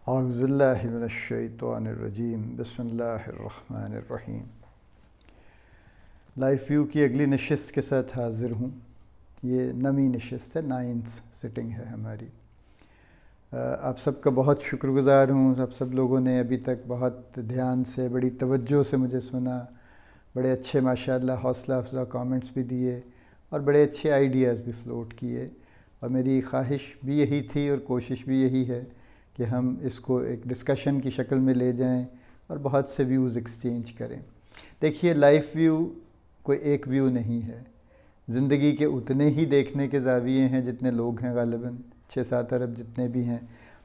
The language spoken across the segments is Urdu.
اعوذ باللہ من الشیطان الرجیم بسم اللہ الرحمن الرحیم۔ لائف ویو کی اگلی نشست کے ساتھ حاضر ہوں۔ یہ نویں نشست ہے، 9th سٹنگ ہے ہماری۔ آپ سب کا بہت شکر گزار ہوں۔ سب لوگوں نے ابھی تک بہت دھیان سے، بڑی توجہ سے مجھے سنا، بڑے اچھے ماشاءاللہ حوصلہ افزا کامنٹس بھی دیے اور بڑے اچھے آئیڈیاز بھی فلوٹ کیے، اور میری خواہش بھی یہی تھی اور کوشش بھی یہی ہے کہ ہم اس کو ایک ڈسکشن کی شکل میں لے جائیں اور بہت سے ویوز ایکسچینج کریں۔ دیکھیے، لائف ویو کوئی ایک ویو نہیں ہے۔ زندگی کے اتنے ہی دیکھنے کے زاویے ہیں جتنے لوگ ہیں، غالباً 6-7 ارب جتنے بھی ہیں،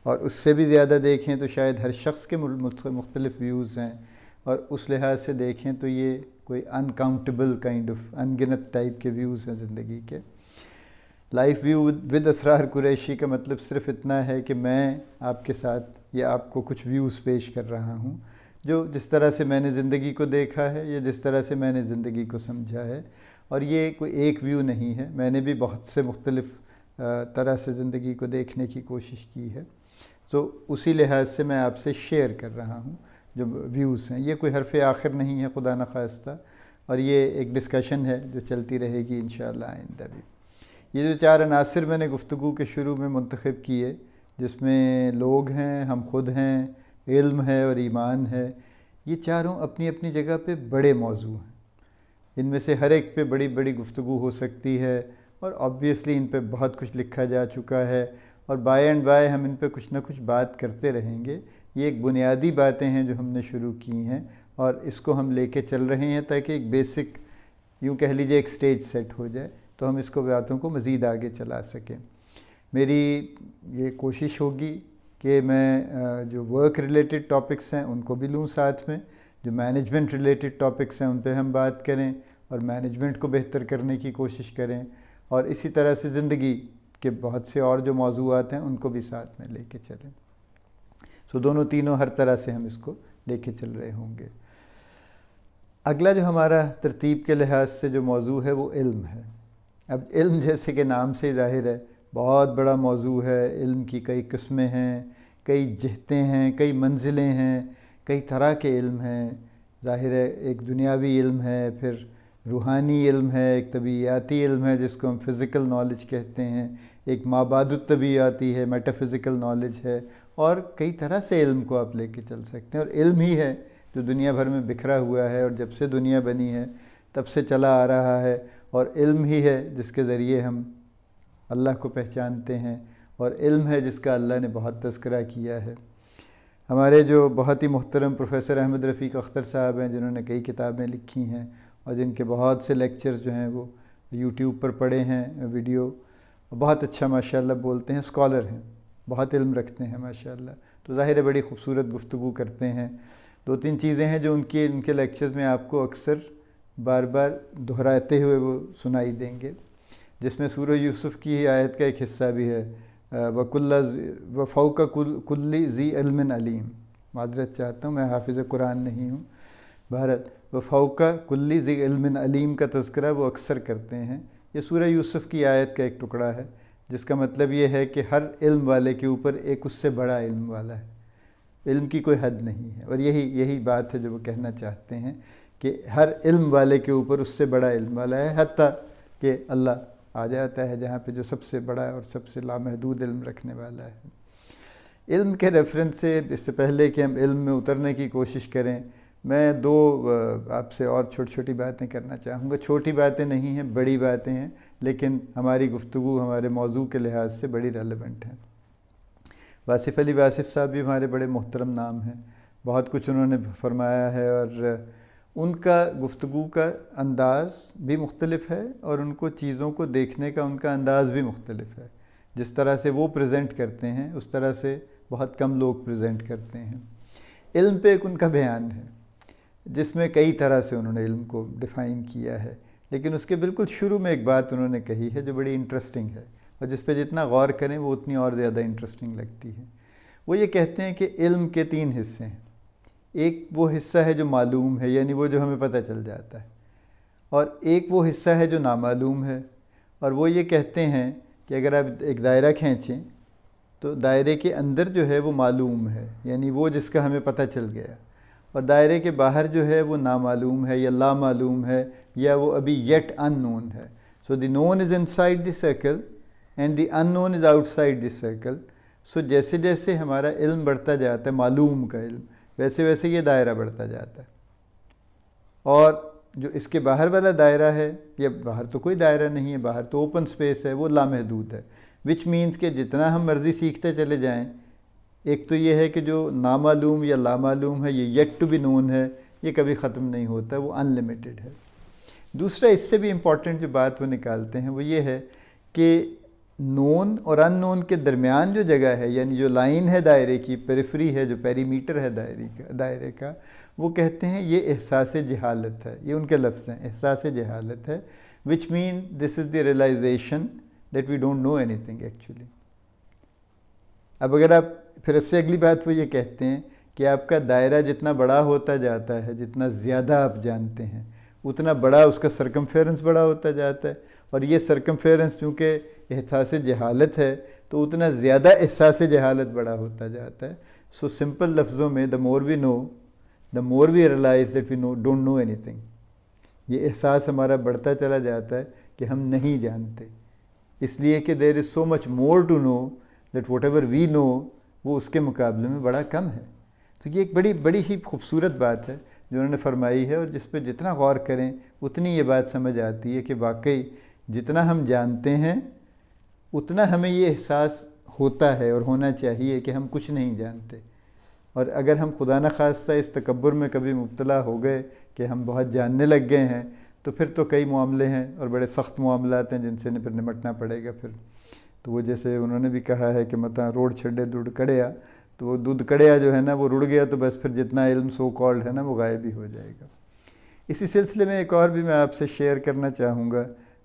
اور اس سے بھی زیادہ دیکھیں تو شاید ہر شخص کے مختلف ویوز ہیں، اور اس لحاظ سے دیکھیں تو یہ کوئی انکاؤنٹیبل کائنڈ آف انگنت ٹائپ کے ویوز ہیں زندگی کے۔ لائف ویو ود اسرار قریشی کا مطلب صرف اتنا ہے کہ میں آپ کے ساتھ یا آپ کو کچھ ویوز پیش کر رہا ہوں، جو جس طرح سے میں نے زندگی کو دیکھا ہے یا جس طرح سے میں نے زندگی کو سمجھا ہے، اور یہ کوئی ایک ویو نہیں ہے۔ میں نے بھی بہت سے مختلف طرح سے زندگی کو دیکھنے کی کوشش کی ہے، تو اسی لحاظ سے میں آپ سے شیئر کر رہا ہوں جو ویوز ہیں۔ یہ کوئی حرف آخر نہیں ہے خدا نخواستہ، اور یہ ایک ڈسکشن ہے جو چلتی رہے گی انشاءاللہ آئندہ بھی۔ یہ جو 4 عناصر میں نے گفتگو کے شروع میں منتخب کیے، جس میں لوگ ہیں، ہم خود ہیں، علم ہے اور ایمان ہے، یہ چاروں اپنی اپنی جگہ پہ بڑے موضوع ہیں۔ ان میں سے ہر ایک پہ بڑی بڑی گفتگو ہو سکتی ہے، اور آبویسلی ان پہ بہت کچھ لکھا جا چکا ہے، اور بائی اینڈ بائی ہم ان پہ کچھ نہ کچھ بات کرتے رہیں گے۔ یہ ایک بنیادی باتیں ہیں جو ہم نے شروع کی ہیں، اور اس کو ہم لے کے چل رہے ہیں تاکہ ایک بیسک، یوں کہہ لیجیے ایک سٹیج سیٹ ہو جائے، تو ہم اس کو باتوں کو مزید آگے چلا سکیں۔ میری یہ کوشش ہوگی کہ میں جو ورک ریلیٹڈ ٹاپکس ہیں ان کو بھی لوں ساتھ میں، جو مینجمنٹ ریلیٹڈ ٹاپکس ہیں ان پہ ہم بات کریں اور مینجمنٹ کو بہتر کرنے کی کوشش کریں، اور اسی طرح سے زندگی کے بہت سے اور جو موضوعات ہیں ان کو بھی ساتھ میں لے کے چلیں۔ سو دونوں تینوں ہر طرح سے ہم اس کو لے کے چل رہے ہوں گے۔ اگلا جو ہمارا ترتیب کے لحاظ سے جو موضوع ہے وہ علم ہے۔ اب علم جیسے کہ نام سے ظاہر ہے بہت بڑا موضوع ہے۔ علم کی کئی قسمیں ہیں، کئی جہتیں ہیں، کئی منزلیں ہیں، کئی طرح کے علم ہیں۔ ظاہر ہے ایک دنیاوی علم ہے، پھر روحانی علم ہے، ایک طبیعیاتی علم ہے جس کو ہم فزیکل نالج کہتے ہیں، ایک مابعد الطبیعیاتی ہے، میٹا فزیکل نالج ہے، اور کئی طرح سے علم کو آپ لے کے چل سکتے ہیں۔ اور علم ہی ہے جو دنیا بھر میں بکھرا ہوا ہے، اور جب سے دنیا بنی ہے تب سے چلا آ رہا ہے، اور علم ہی ہے جس کے ذریعے ہم اللہ کو پہچانتے ہیں، اور علم ہے جس کا اللہ نے بہت تذکرہ کیا ہے۔ ہمارے جو بہت ہی محترم پروفیسر احمد رفیق اختر صاحب ہیں، جنہوں نے کئی کتابیں لکھی ہیں اور جن کے بہت سے لیکچرز جو ہیں وہ یوٹیوب پر پڑے ہیں ویڈیو، بہت اچھا ماشاءاللہ بولتے ہیں، اسکالر ہیں، بہت علم رکھتے ہیں ماشاءاللہ، تو ظاہر ہے بڑی خوبصورت گفتگو کرتے ہیں۔ 2-3 چیزیں ہیں جو ان کے لیکچرز میں آپ کو اکثر بار بار دہراتے ہوئے وہ سنائی دیں گے، جس میں سورہ یوسف کی ہی آیت کا ایک حصہ بھی ہے، وَفَوْقَ كُلِّ ذِي عِلْمٍ عَلِيمٍ۔ معذرت چاہتا ہوں، میں حافظ قرآن نہیں ہوں، بہرحال وَفَوْقَ كُلِّ ذِي عِلْمٍ عَلِيمٍ کا تذکرہ وہ اکثر کرتے ہیں۔ یہ سورہ یوسف کی آیت کا ایک ٹکڑا ہے، جس کا مطلب یہ ہے کہ ہر علم والے کے اوپر ایک اس سے بڑا علم والا ہے، علم کی کوئی حد نہیں ہے، اور یہی بات ہے جو وہ کہنا چاہتے ہیں کہ ہر علم والے کے اوپر اس سے بڑا علم والا ہے، حتیٰ کہ اللہ آ جاتا ہے جہاں پہ جو سب سے بڑا اور سب سے لامحدود علم رکھنے والا ہے۔ علم کے ریفرنس سے، اس سے پہلے کہ ہم علم میں اترنے کی کوشش کریں، میں 2 آپ سے اور چھوٹی باتیں کرنا چاہوں گا۔ چھوٹی باتیں نہیں ہیں، بڑی باتیں ہیں، لیکن ہماری گفتگو ہمارے موضوع کے لحاظ سے بڑی ریلیونٹ ہے۔ واصف علی واصف صاحب بھی ہمارے بڑے محترم نام ہیں، بہت کچھ انہوں نے فرمایا ہے، اور ان کا گفتگو کا انداز بھی مختلف ہے، اور ان کو چیزوں کو دیکھنے کا ان کا انداز بھی مختلف ہے۔ جس طرح سے وہ پریزنٹ کرتے ہیں اس طرح سے بہت کم لوگ پریزنٹ کرتے ہیں۔ علم پہ ایک ان کا بیان ہے جس میں کئی طرح سے انہوں نے علم کو ڈیفائن کیا ہے، لیکن اس کے بالکل شروع میں ایک بات انہوں نے کہی ہے جو بڑی انٹرسٹنگ ہے، اور جس پہ جتنا غور کریں وہ اتنی اور زیادہ انٹرسٹنگ لگتی ہے۔ وہ یہ کہتے ہیں کہ علم کے 3 حصے ہیں۔ ایک وہ حصہ ہے جو معلوم ہے، یعنی وہ جو ہمیں پتہ چل جاتا ہے، اور ایک وہ حصہ ہے جو نامعلوم ہے، اور وہ یہ کہتے ہیں کہ اگر آپ ایک دائرہ کھینچیں تو دائرے کے اندر جو ہے وہ معلوم ہے، یعنی وہ جس کا ہمیں پتہ چل گیا، اور دائرے کے باہر جو ہے وہ نامعلوم ہے یا لا معلوم ہے یا وہ ابھی یٹ ان نون ہے. So the known is inside the circle and the unknown is outside the circle. سو جیسے جیسے ہمارا علم بڑھتا جاتا ہے، معلوم کا علم، ویسے ویسے یہ دائرہ بڑھتا جاتا ہے. اور جو اس کے باہر والا دائرہ ہے، یا باہر تو کوئی دائرہ نہیں ہے، باہر تو اوپن سپیس ہے، وہ لامحدود ہے، وچ مینس کہ جتنا ہم مرضی سیکھتے چلے جائیں. ایک تو یہ ہے کہ جو نامعلوم یا لامعلوم ہے، یہ یٹ ٹو بی نون ہے، یہ کبھی ختم نہیں ہوتا، وہ ان لمیٹڈ ہے. دوسرا اس سے بھی امپورٹنٹ جو بات وہ نکالتے ہیں وہ یہ ہے کہ نون اور ان نون کے درمیان جو جگہ ہے، یعنی جو لائن ہے دائرے کی، پیریفری ہے، جو پیری میٹر ہے دائرے کا، وہ کہتے ہیں یہ احساس جہالت ہے. یہ ان کے لفظ ہیں، احساس جہالت ہے، which mean this is the realization that we don't know anything actually. اب اگر آپ پھر اس سے اگلی بات وہ یہ کہتے ہیں کہ آپ کا دائرہ جتنا بڑا ہوتا جاتا ہے، جتنا زیادہ آپ جانتے ہیں، اتنا بڑا اس کا سرکمفیرنس بڑا ہوتا جاتا ہے، اور یہ سرکمفیرنس چونکہ احساس جہالت ہے تو اتنا زیادہ احساس جہالت بڑا ہوتا جاتا ہے. سو سمپل لفظوں میں the more we know, the more we realize that we don't know anything. یہ احساس ہمارا بڑھتا چلا جاتا ہے کہ ہم نہیں جانتے، اس لیے کہ there is so much more to know that whatever we know وہ اس کے مقابلے میں بڑا کم ہے. تو یہ ایک بڑی ہی خوبصورت بات ہے جو انہوں نے فرمائی ہے، اور جس پہ جتنا غور کریں اتنی یہ بات سمجھ آتی ہے کہ واقعی جتنا ہم جانتے ہیں اتنا ہمیں یہ احساس ہوتا ہے اور ہونا چاہیے کہ ہم کچھ نہیں جانتے. اور اگر ہم خدا نخواستہ اس تکبر میں کبھی مبتلا ہو گئے کہ ہم بہت جاننے لگ گئے ہیں، تو پھر تو کئی معاملے ہیں اور بڑے سخت معاملات ہیں جن سے پھر نمٹنا پڑے گا. پھر تو وہ جیسے انہوں نے بھی کہا ہے کہ متا روڑ چھڑے دودھ کڑیا، تو وہ دودھ کڑیا جو ہے نا وہ رڑ گیا تو بس پھر جتنا علم سو کالڈ ہے نا وہ غائب ہی ہو جائے گا. اسی سلسلے میں ایک اور بھی میں آپ سے شیئر کرنا چاہوں گا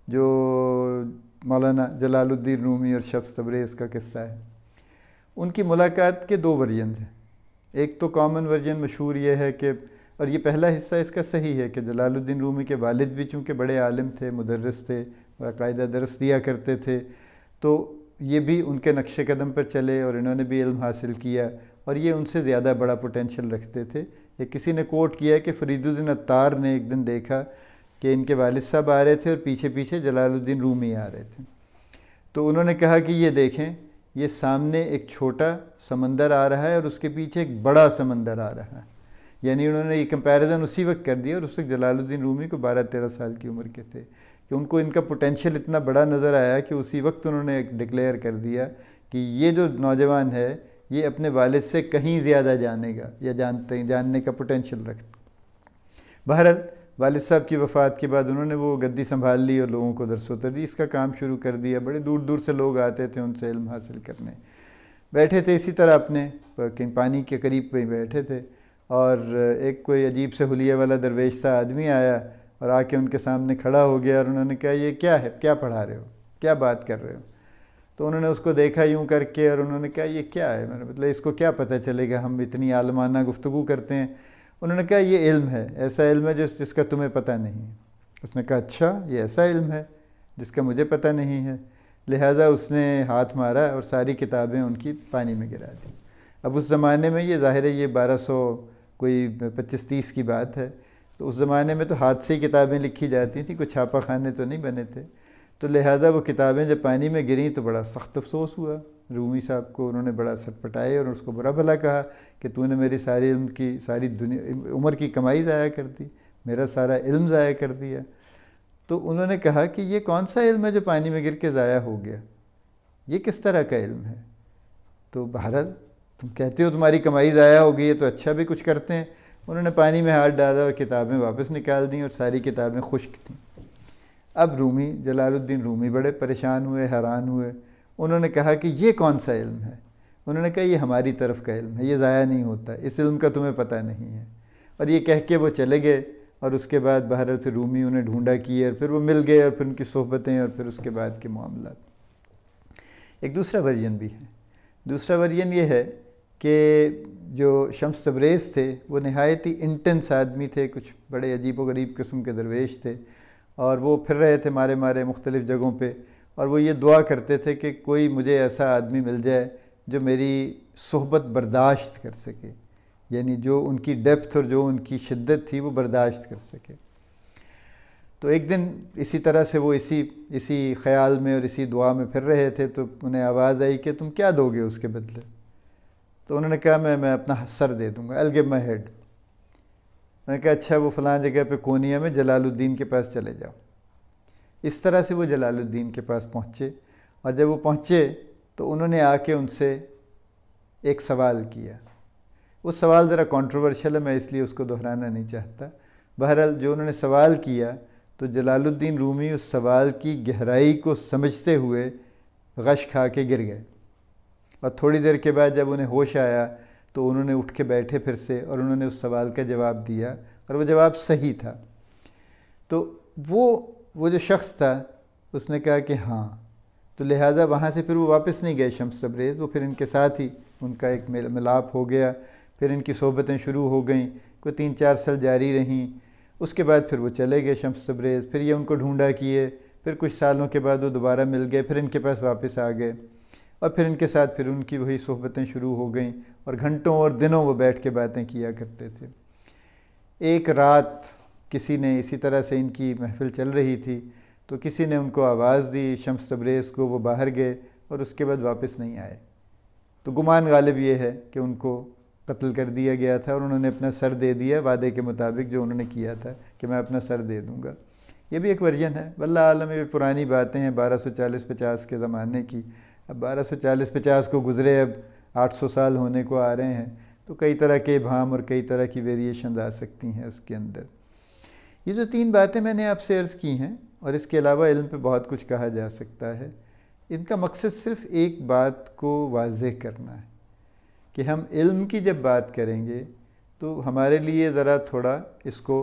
جو مولانا جلال الدین رومی اور شمس تبریز کا قصہ ہے. ان کی ملاقات کے 2 ورژنز ہیں. ایک تو کامن ورژن مشہور یہ ہے کہ، اور یہ پہلا حصہ اس کا صحیح ہے، کہ جلال الدین رومی کے والد بھی چونکہ بڑے عالم تھے، مدرس تھے، باقاعدہ درس دیا کرتے تھے، تو یہ بھی ان کے نقش قدم پر چلے اور انہوں نے بھی علم حاصل کیا، اور یہ ان سے زیادہ بڑا پوٹینشل رکھتے تھے. ایک کسی نے کوٹ کیا ہے کہ فرید الدین عطار نے ایک دن دیکھا کہ ان کے والد صاحب آ رہے تھے اور پیچھے پیچھے جلال الدین رومی آ رہے تھے. تو انہوں نے کہا کہ یہ دیکھیں، یہ سامنے ایک چھوٹا سمندر آ رہا ہے اور اس کے پیچھے ایک بڑا سمندر آ رہا ہے. یعنی انہوں نے یہ کمپیریزن اسی وقت کر دیا، اور اس وقت جلال الدین رومی کو 12-13 سال کی عمر کے تھے، کہ ان کو ان کا پوٹینشیل اتنا بڑا نظر آیا کہ اسی وقت انہوں نے ڈکلیئر کر دیا کہ یہ جو نوجوان ہے یہ اپنے والد سے کہیں زیادہ جانے گا یا جاننے کا پوٹینشیل رکھتا. بہرحال والد صاحب کی وفات کے بعد انہوں نے وہ گدی سنبھال لی اور لوگوں کو درس و تدریس کا کام شروع کر دیا. بڑے دور دور سے لوگ آتے تھے ان سے علم حاصل کرنے. بیٹھے تھے اسی طرح اپنے پانی کے قریب پہ بیٹھے تھے، اور ایک کوئی عجیب سے حلیہ والا درویش سا آدمی آیا اور آ کے ان کے سامنے کھڑا ہو گیا، اور انہوں نے کہا یہ کیا ہے، کیا پڑھا رہے ہو، کیا بات کر رہے ہو؟ تو انہوں نے اس کو دیکھا یوں کر کے اور انہوں نے کہا یہ کیا ہے، میں نے مطلب اس کو کیا پتہ چلے گا، ہم اتنی عالمانہ گفتگو کرتے ہیں. انہوں نے کہا یہ علم ہے، ایسا علم ہے جس کا تمہیں پتہ نہیں ہے. اس نے کہا اچھا یہ ایسا علم ہے جس کا مجھے پتہ نہیں ہے. لہٰذا اس نے ہاتھ مارا اور ساری کتابیں ان کی پانی میں گرا دیں. اب اس زمانے میں یہ ظاہر ہے یہ 1225-30 کی بات ہے، تو اس زمانے میں تو ہاتھ سے ہی کتابیں لکھی جاتی تھیں، کوئی چھاپا خانے تو نہیں بنے تھے. تو لہٰذا وہ کتابیں جب پانی میں گریں تو بڑا سخت افسوس ہوا رومی صاحب کو. انہوں نے بڑا سٹپٹائے اور اس کو برا بھلا کہا کہ تو نے میری ساری علم کی ساری عمر کی کمائی ضائع کر دی، میرا سارا علم ضائع کر دیا. تو انہوں نے کہا کہ یہ کون سا علم ہے جو پانی میں گر کے ضائع ہو گیا، یہ کس طرح کا علم ہے؟ تو بہرحال تم کہتے ہو تمہاری کمائی ضائع ہو گئی ہے تو اچھا بھی کچھ کرتے ہیں. انہوں نے پانی میں ہاتھ ڈالا اور کتابیں واپس نکال دیں اور ساری کتابیں خشک تھیں. اب رومی جلال الدین رومی بڑے پریشان ہوئے، حیران ہوئے. انہوں نے کہا کہ یہ کون سا علم ہے؟ انہوں نے کہا یہ ہماری طرف کا علم ہے، یہ ضائع نہیں ہوتا، اس علم کا تمہیں پتہ نہیں ہے. اور یہ کہہ کے وہ چلے گئے، اور اس کے بعد بہرحال پھر رومی انہیں ڈھونڈا کیے اور پھر وہ مل گئے، اور پھر ان کی صحبتیں اور پھر اس کے بعد کے معاملات. ایک دوسرا ورژن بھی ہے. دوسرا ورژن یہ ہے کہ جو شمس تبریز تھے وہ نہایت ہی انٹینس آدمی تھے، کچھ بڑے عجیب و غریب قسم کے درویش تھے، اور وہ پھر رہے تھے مارے مختلف جگہوں پہ، اور وہ یہ دعا کرتے تھے کہ کوئی مجھے ایسا آدمی مل جائے جو میری صحبت برداشت کر سکے، یعنی جو ان کی ڈیپتھ اور جو ان کی شدت تھی وہ برداشت کر سکے۔ تو ایک دن اسی طرح سے وہ اسی خیال میں اور اسی دعا میں پھر رہے تھے، تو انہیں آواز آئی کہ تم کیا دو گے اس کے بدلے؟ تو انہوں نے کہا میں اپنا سر دے دوں گا، I'll give my head۔ میں نے کہا اچھا، وہ فلاں جگہ پہ کونیا میں جلال الدین کے پاس چلے جاؤ۔ اس طرح سے وہ جلال الدین کے پاس پہنچے، اور جب وہ پہنچے تو انہوں نے آ کے ان سے ایک سوال کیا۔ وہ سوال ذرا کنٹروورشل ہے، میں اس لیے اس کو دہرانا نہیں چاہتا۔ بہرحال جو انہوں نے سوال کیا تو جلال الدین رومی اس سوال کی گہرائی کو سمجھتے ہوئے غش کھا کے گر گئے، اور تھوڑی دیر کے بعد جب انہیں ہوش آیا تو انہوں نے اٹھ کے بیٹھے پھر سے، اور انہوں نے اس سوال کا جواب دیا، اور وہ جواب صحیح تھا۔ تو وہ جو شخص تھا اس نے کہا کہ ہاں، تو لہٰذا وہاں سے پھر وہ واپس نہیں گئے شمس تبریز، وہ پھر ان کے ساتھ ہی ان کا ایک ملاپ ہو گیا، پھر ان کی صحبتیں شروع ہو گئیں، کوئی 3-4 سال جاری رہیں۔ اس کے بعد پھر وہ چلے گئے شمس تبریز، پھر یہ ان کو ڈھونڈا کیے، پھر کچھ سالوں کے بعد وہ دوبارہ مل گئے، پھر ان کے پاس واپس آ گئے، اور پھر ان کے ساتھ پھر ان کی وہی صحبتیں شروع ہو گئیں، اور گھنٹوں اور دنوں وہ بیٹھ کے باتیں کیا کرتے تھے۔ ایک رات کسی نے اسی طرح سے ان کی محفل چل رہی تھی، تو کسی نے ان کو آواز دی شمس تبریز کو، وہ باہر گئے اور اس کے بعد واپس نہیں آئے۔ تو گمان غالب یہ ہے کہ ان کو قتل کر دیا گیا تھا، اور انہوں نے اپنا سر دے دیا وعدے کے مطابق جو انہوں نے کیا تھا کہ میں اپنا سر دے دوں گا۔ یہ بھی ایک ورژن ہے، واللہ عالم، یہ پرانی باتیں ہیں 1240-50 کے زمانے کی۔ اب 1240-50 کو گزرے، اب 800 سال ہونے کو آ رہے ہیں، تو کئی طرح کے ابہام اور کئی طرح کی ویریشنز آ سکتی ہیں اس کے اندر۔ یہ جو 3 باتیں میں نے آپ سے عرض کی ہیں، اور اس کے علاوہ علم پہ بہت کچھ کہا جا سکتا ہے، ان کا مقصد صرف ایک بات کو واضح کرنا ہے کہ ہم علم کی جب بات کریں گے تو ہمارے لیے ذرا تھوڑا اس کو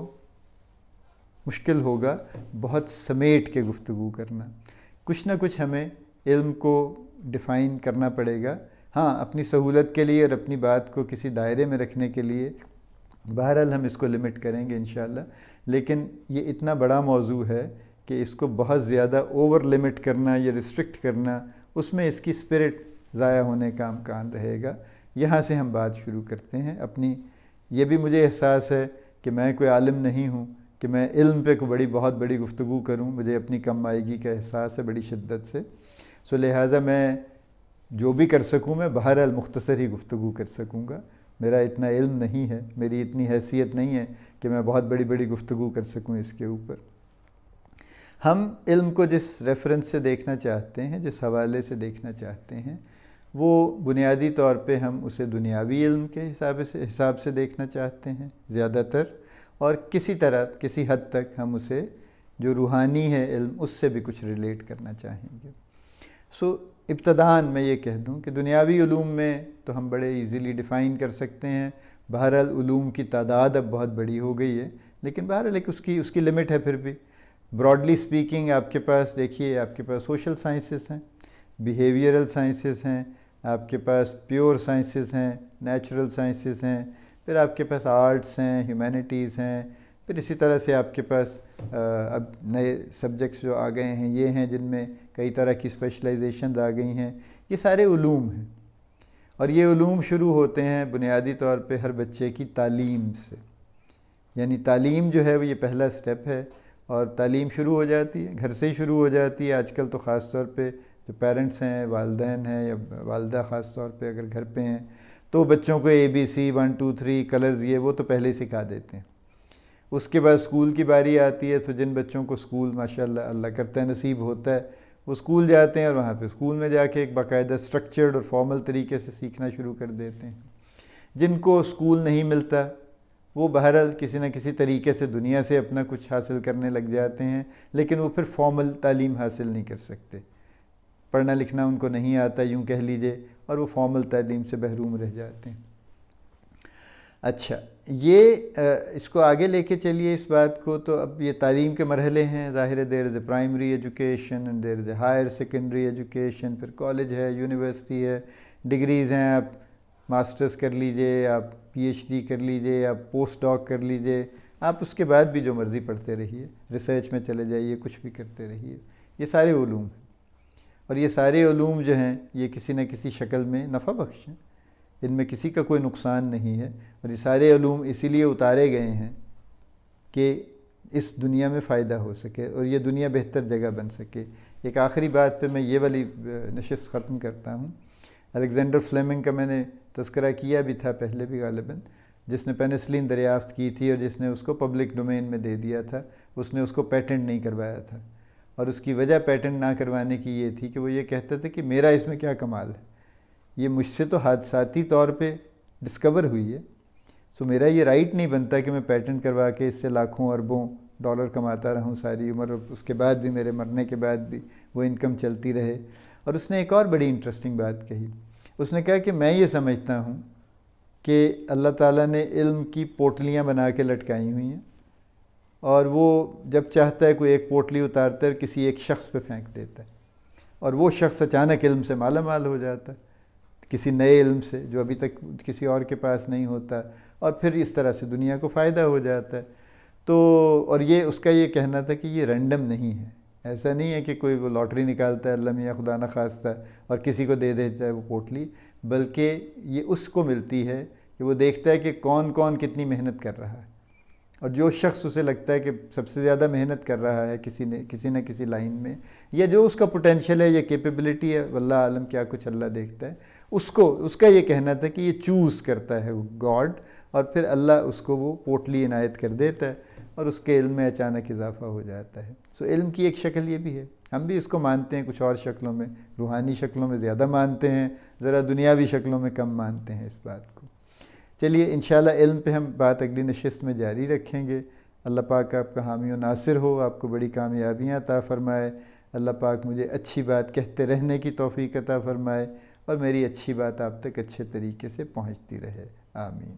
مشکل ہوگا بہت سمیٹ کے گفتگو کرنا، کچھ نہ کچھ ہمیں علم کو ڈیفائن کرنا پڑے گا، ہاں اپنی سہولت کے لیے اور اپنی بات کو کسی دائرے میں رکھنے کے لیے بہرحال ہم اس کو لمٹ کریں گے انشاءاللہ، لیکن یہ اتنا بڑا موضوع ہے کہ اس کو بہت زیادہ اوور لمٹ کرنا یا ریسٹرکٹ کرنا، اس میں اس کی اسپرٹ ضائع ہونے کا امکان رہے گا۔ یہاں سے ہم بات شروع کرتے ہیں اپنی۔ یہ بھی مجھے احساس ہے کہ میں کوئی عالم نہیں ہوں کہ میں علم پہ کوئی بہت بڑی گفتگو کروں، مجھے اپنی کم آئیگی کا احساس ہے بڑی شدت سے، سو لہٰذا میں جو بھی کر سکوں میں بہرحال مختصر ہی گفتگو کر سکوں گا۔ میرا اتنا علم نہیں ہے، میری اتنی حیثیت نہیں ہے کہ میں بہت بڑی گفتگو کر سکوں اس کے اوپر۔ ہم علم کو جس ریفرنس سے دیکھنا چاہتے ہیں، جس حوالے سے دیکھنا چاہتے ہیں، وہ بنیادی طور پہ ہم اسے دنیاوی علم کے حساب سے دیکھنا چاہتے ہیں زیادہ تر، اور کسی طرح کسی حد تک ہم اسے جو روحانی ہے علم اس سے بھی کچھ ریلیٹ کرنا چاہیں گے۔ سو ابتداً میں یہ کہہ دوں کہ دنیاوی علوم میں تو ہم بڑے ایزیلی ڈیفائن کر سکتے ہیں، بہرحال علوم کی تعداد اب بہت بڑی ہو گئی ہے، لیکن بہرحال ایک اس کی لمٹ ہے۔ پھر بھی براڈلی سپیکنگ آپ کے پاس دیکھیے، آپ کے پاس سوشل سائنسز ہیں، بیہیویئرل سائنسز ہیں، آپ کے پاس پیور سائنسز ہیں، نیچرل سائنسز ہیں، پھر آپ کے پاس آرٹس ہیں، ہیومینٹیز ہیں، پھر اسی طرح سے آپ کے پاس اب نئے سبجیکٹس جو آ گئے ہیں یہ ہیں جن میں کئی طرح کی اسپیشلائزیشنز آ گئی ہیں۔ یہ سارے علوم ہیں، اور یہ علوم شروع ہوتے ہیں بنیادی طور پہ ہر بچے کی تعلیم سے، یعنی تعلیم جو ہے وہ یہ پہلا سٹیپ ہے، اور تعلیم شروع ہو جاتی ہے گھر سے ہی شروع ہو جاتی ہے۔ آج کل تو خاص طور پہ جو پیرنٹس ہیں، والدین ہیں یا والدہ خاص طور پہ اگر گھر پہ ہیں، تو بچوں کو ABC 1 2 3 کلرز یہ وہ تو پہلے ہی سکھا دیتے ہیں۔ اس کے بعد اسکول کی باری آتی ہے، تو جن بچوں کو اسکول ماشاءاللہ اللہ کرتا ہے نصیب ہوتا ہے، وہ اسکول جاتے ہیں، اور وہاں پہ اسکول میں جا کے ایک باقاعدہ اسٹرکچرڈ اور فارمل طریقے سے سیکھنا شروع کر دیتے ہیں۔ جن کو اسکول نہیں ملتا وہ بہرحال کسی نہ کسی طریقے سے دنیا سے اپنا کچھ حاصل کرنے لگ جاتے ہیں، لیکن وہ پھر فارمل تعلیم حاصل نہیں کر سکتے، پڑھنا لکھنا ان کو نہیں آتا یوں کہہ لیجئے، اور وہ فارمل تعلیم سے محروم رہ جاتے ہیں۔ اچھا، یہ اس کو آگے لے کے چلیے اس بات کو، تو اب یہ تعلیم کے مرحلے ہیں، ظاہر ہے there is a primary education and there is a higher secondary education, پھر کالج ہے، یونیورسٹی ہے، ڈگریز ہیں، آپ ماسٹرز کر لیجئے، آپ PhD کر لیجئے، آپ پوسٹ ڈاک کر لیجئے، آپ اس کے بعد بھی جو مرضی پڑھتے رہیے، ریسرچ میں چلے جائیے، کچھ بھی کرتے رہیے، یہ سارے علوم ہیں۔ اور یہ سارے علوم جو ہیں یہ کسی نہ کسی شکل میں نفع بخش ہیں، ان میں کسی کا کوئی نقصان نہیں ہے، اور یہ سارے علوم اسی لیے اتارے گئے ہیں کہ اس دنیا میں فائدہ ہو سکے اور یہ دنیا بہتر جگہ بن سکے۔ ایک آخری بات پہ میں یہ والی نشست ختم کرتا ہوں۔ الیگزینڈر فلیمنگ کا میں نے تذکرہ کیا بھی تھا پہلے بھی غالباً، جس نے پینسلین دریافت کی تھی اور جس نے اس کو پبلک ڈومین میں دے دیا تھا، اس نے اس کو پیٹنٹ نہیں کروایا تھا، اور اس کی وجہ پیٹنٹ نہ کروانے کی یہ تھی کہ وہ یہ کہتا تھا کہ میرا اس میں کیا کمال ہے، یہ مجھ سے تو حادثاتی طور پہ ڈسکور ہوئی ہے، سو میرا یہ رائٹ نہیں بنتا کہ میں پیٹنٹ کروا کے اس سے لاکھوں اربوں ڈالر کماتا رہوں ساری عمر، اور اس کے بعد بھی میرے مرنے کے بعد بھی وہ انکم چلتی رہے۔ اور اس نے ایک اور بڑی انٹرسٹنگ بات کہی، اس نے کہا کہ میں یہ سمجھتا ہوں کہ اللہ تعالیٰ نے علم کی پوٹلیاں بنا کے لٹکائی ہوئی ہیں، اور وہ جب چاہتا ہے کوئی ایک پوٹلی اتارتا ہے اور کسی ایک شخص پہ پھینک دیتا ہے، اور وہ شخص اچانک علم سے مالا مال ہو جاتا ہے، کسی نئے علم سے جو ابھی تک کسی اور کے پاس نہیں ہوتا، اور پھر اس طرح سے دنیا کو فائدہ ہو جاتا ہے۔ تو اور یہ اس کا یہ کہنا تھا کہ یہ رینڈم نہیں ہے، ایسا نہیں ہے کہ کوئی وہ لاٹری نکالتا ہے اللہ میاں خدا نہ خواستہ اور کسی کو دے دیتا ہے وہ پوٹلی، بلکہ یہ اس کو ملتی ہے کہ وہ دیکھتا ہے کہ کون کون کتنی محنت کر رہا ہے، اور جو شخص اسے لگتا ہے کہ سب سے زیادہ محنت کر رہا ہے کسی نہ کسی لائن میں، یا جو اس کا پوٹینشیل ہے یا کیپیبلٹی ہے، واللہ عالم کیا کچھ اللہ دیکھتا ہے، اس کا یہ کہنا تھا کہ یہ چوز کرتا ہے گاڈ، اور پھر اللہ اس کو وہ پوٹلی عنایت کر دیتا ہے اور اس کے علم میں اچانک اضافہ ہو جاتا ہے۔ سو علم کی ایک شکل یہ بھی ہے، ہم بھی اس کو مانتے ہیں کچھ اور شکلوں میں، روحانی شکلوں میں زیادہ مانتے ہیں، ذرا دنیاوی شکلوں میں کم مانتے ہیں اس بات کو۔ چلیے انشاءاللہ علم پہ ہم بات اگلی نشست میں جاری رکھیں گے۔ اللہ پاک آپ کا حامی و ناصر ہو، آپ کو بڑی کامیابیاں عطا فرمائے، اللہ پاک مجھے اچھی بات کہتے رہنے کی توفیق عطا فرمائے، اور میری اچھی بات آپ تک اچھے طریقے سے پہنچتی رہے، آمین۔